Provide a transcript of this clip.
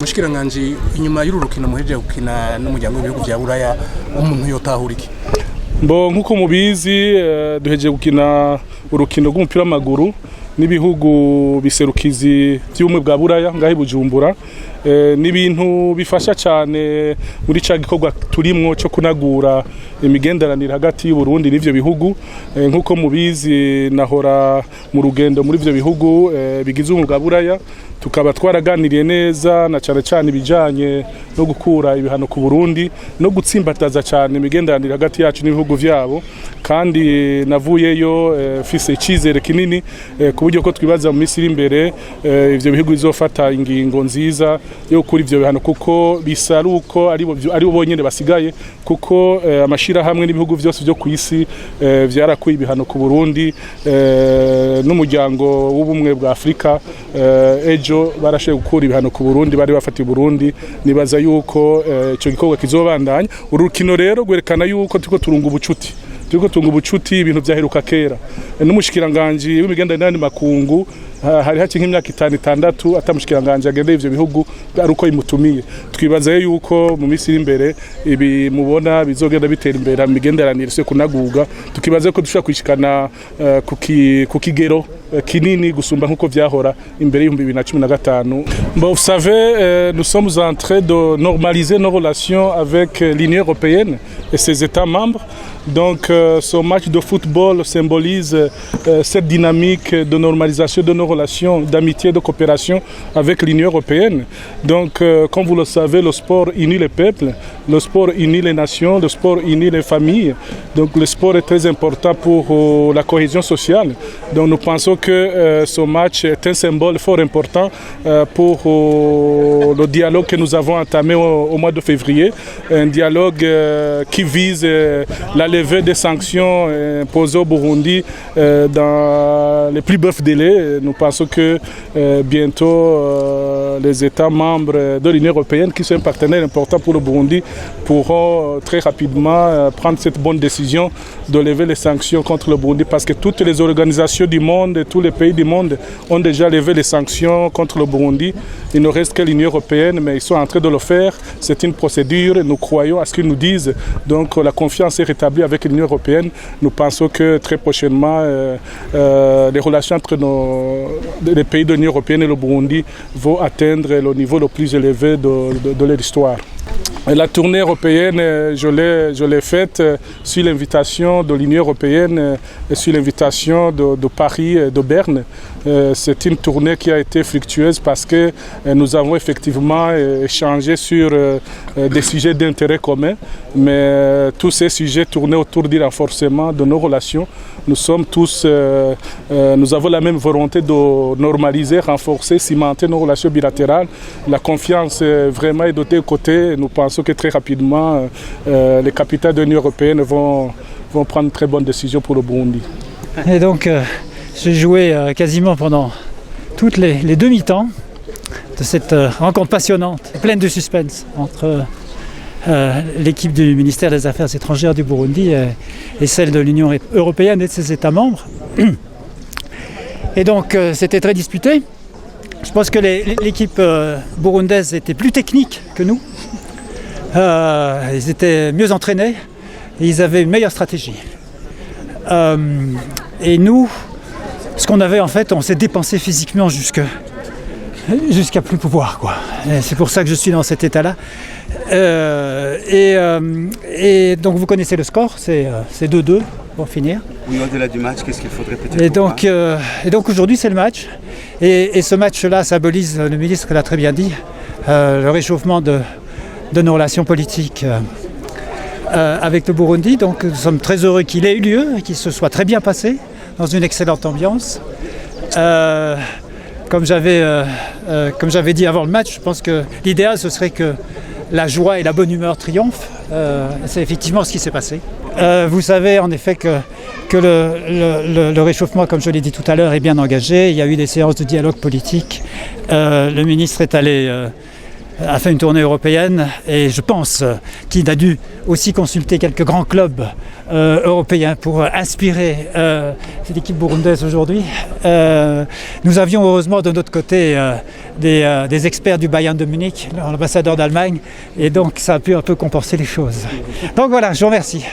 Mushikiranganje inyuma y'uru rukino muhejeje gukina n'umuryango w'ibihugu vya Buraya umuntu yotahura iki? Nkuko mubizi duhejeje gukina urukino rw'umupira w'amaguru n'ibihugu biserukizi by'umwe bwa Buraya ngahi Bujumbura. N'ibintu bifasha cyane muri ca gikorwa turimwo cyo kunagura imigenderanire hagati y'u Burundi n'ivyo bihugu. Nkuko mubizi nahora mu rugendo muri ivyo bihugu bigize umwe bwa Buraya, tukaba twaraganiriye neza na cyane ibijanye no gukura ibihano ku Burundi no gutsimbataza cyane imigenderanire hagati yacu n'ibihugu vyabo, kandi navuyeyo fise icizere kinini ku buryo ko twibaza mu minsi iri imbere ivyo bihugu bizofata ingingo nziza yo kuri ivyo bihano, kuko bisaruko ari bo bonyene basigaye, kuko amashira hamwe n'ibihugu vyose byo kwisi vyarakuye ibihano ku Burundi. N'umuryango w'ubumwe bwa Afrika ejo barashoboye gukura ibihano ku Burundi, bari bafatiye Burundi. Nibaza yuko ico gikorwa kizobandanya. Urukino rero gwerekana yuko turiko turunga ubucuti ibintu vyaheruka kera. N'umushikiranganje w'imigenderanire makungu hari haki nk'imyaka 5-6 atamushikiranganje agende ivyo bihugu aruko imutumiye. Twibaza yuko mu minsi iri imbere ibi mubona bizogenda bitera imbere imigenderanire se kunaguga, tukibaza ko dushaka kwishikana ku kigero kinini gusumba nkuko vyahora imbere y'ibihumbi 2015. Vous savez, nous sommes en train de normaliser nos relations avec l'Union européenne et ses États membres. Donc ce match de football symbolise cette dynamique de normalisation de nos relations d'amitié, de coopération avec l'Union européenne. Donc comme vous le savez, le sport unit les peuples, le sport unit les nations, le sport unit les familles. Donc le sport est très important pour la cohésion sociale. Donc nous pensons que ce match est un symbole fort important pour le dialogue que nous avons entamé au mois de février. Un dialogue qui vise la levée des sanctions imposées au Burundi dans les plus brefs délais. Nous pensons que bientôt les États membres de l'Union européenne, qui sont un partenaire important pour le Burundi, pourront très rapidement prendre cette bonne décision de lever les sanctions contre le Burundi, parce que toutes les organisations du monde et tous les pays du monde ont déjà levé les sanctions contre le Burundi. Il ne reste que l'Union européenne, mais ils sont en train de le faire. C'est une procédure, nous croyons à ce qu'ils nous disent. Donc la confiance est rétablie avec l'Union européenne. Nous pensons que très prochainement, les relations entre les pays de l'Union européenne et le Burundi vont atteindre le niveau le plus élevé de leur histoire. La tournée européenne, je l'ai faite sur l'invitation de l'Union européenne et sur l'invitation de Paris et de Berne. C'est une tournée qui a été fructueuse parce que nous avons effectivement échangé sur des sujets d'intérêt commun, mais tous ces sujets tournaient autour du renforcement de nos relations. Nous avons la même volonté de normaliser, renforcer, cimenter nos relations bilatérales. La confiance vraiment est de deux côtés. Nous pensons que très rapidement, les capitales de l'Union européenne vont prendre une très bonne décision pour le Burundi. Et donc, j'ai joué quasiment pendant toutes les demi-temps de cette rencontre passionnante, pleine de suspense entre l'équipe du ministère des Affaires étrangères du Burundi et celle de l'Union européenne et de ses États membres. Et donc, c'était très disputé. Je pense que l'équipe burundaise était plus technique que nous. Ils étaient mieux entraînés et ils avaient une meilleure stratégie. Et nous, ce qu'on avait en fait, on s'est dépensé physiquement jusqu'à plus pouvoir, quoi. Et c'est pour ça que je suis dans cet état-là. Et donc vous connaissez le score, c'est 2-2 pour finir. Oui, au-delà du match, qu'est-ce qu'il faudrait peut-être et donc aujourd'hui c'est le match. Et ce match-là symbolise, le ministre l'a très bien dit, le réchauffement de nos relations politiques avec le Burundi. Donc nous sommes très heureux qu'il ait eu lieu et qu'il se soit très bien passé dans une excellente ambiance. Comme j'avais dit avant le match, je pense que l'idéal ce serait que la joie et la bonne humeur triomphent. C'est effectivement ce qui s'est passé. Vous savez en effet que le réchauffement, comme je l'ai dit tout à l'heure, est bien engagé. Il y a eu des séances de dialogue politique. Le ministre est allé a fait une tournée européenne et je pense qu'il a dû aussi consulter quelques grands clubs européens pour inspirer cette équipe burundaise aujourd'hui. Nous avions heureusement de notre côté des experts du Bayern de Munich, l'ambassadeur d'Allemagne, et donc ça a pu un peu compenser les choses. Donc voilà, je vous remercie.